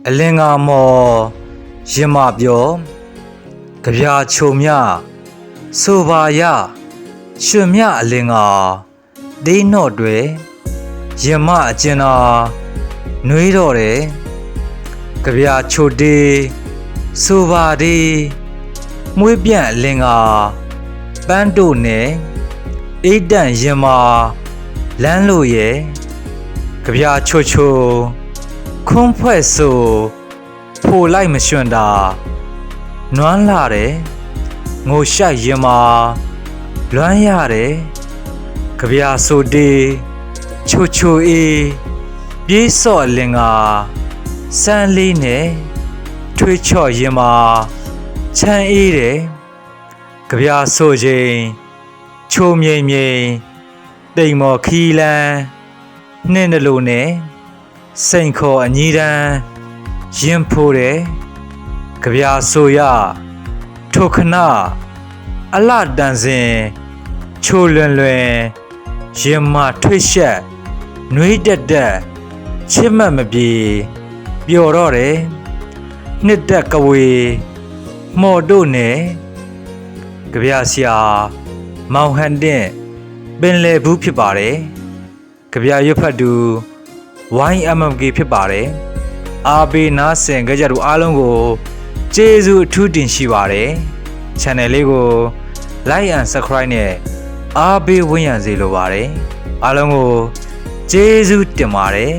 အလင်္ကာမော်ရင်မပြောကြပြာချုံမြဆိုပါရရွှေမြအလင်္ကာဒေးနော့တွေရင်မအကျဉ်သာနှွေးတော့တယ်ကြပြာချိုတေးဆိုပါဒီမွေးပြန့်အလင်္ကာပန်းတို့နဲ့အိတ်တန့်ရင်မလမ်းလို့ရဲ့ကြပြာချိုချိုခွန်းဖွဲ့ဆိုဖိုလိုက်မရွှန်တာနွမ်းလာတယ်ငိုရှိုက်ရင်မာလွမ်းရတယ်ကြပြာဆိုတေးချိုချိုအေးပြေးစော့လင်္ကာစမ်းလေးနဲ့ထွေးချော့ရင်မာချမ်းအေးတယ်ကြပြာဆိုချိန်ချိုမြိန်မြိန်တိမ်မော်ခီလန်းနှင်းတလို့နဲ့စိန်ခေါ်အညီတန်းရင်ဖိုးတယ်ကြပြာဆိုရထိုခဏအလှတန်စင်ချိုလွင်လွင်ရင်မထွေးရှက်နှွေးတက်တက်ချစ်မတ်မပြေပျော်တော့တယ်နှစ်တက်ကဝေမော်တို့နဲ့ကြပြာဆရာမောင်ဟန်တဲ့ပင်လယ်ဘူးဖြစ်ပါတယ်ကြပြာရွတ်ဖတ်သူ YMMK ဖြစ်ပါတယ်အားပေးနားဆင်ကြကြတို့အားလုံးကိုကျေးဇူးအထူးတင်ရှိပါတယ် channel လေးကို like and subscribe နဲ့အားပေးဝင်ရစေလိုပါတယ်အားလုံးကိုကျေးဇူးတင်ပါတယ်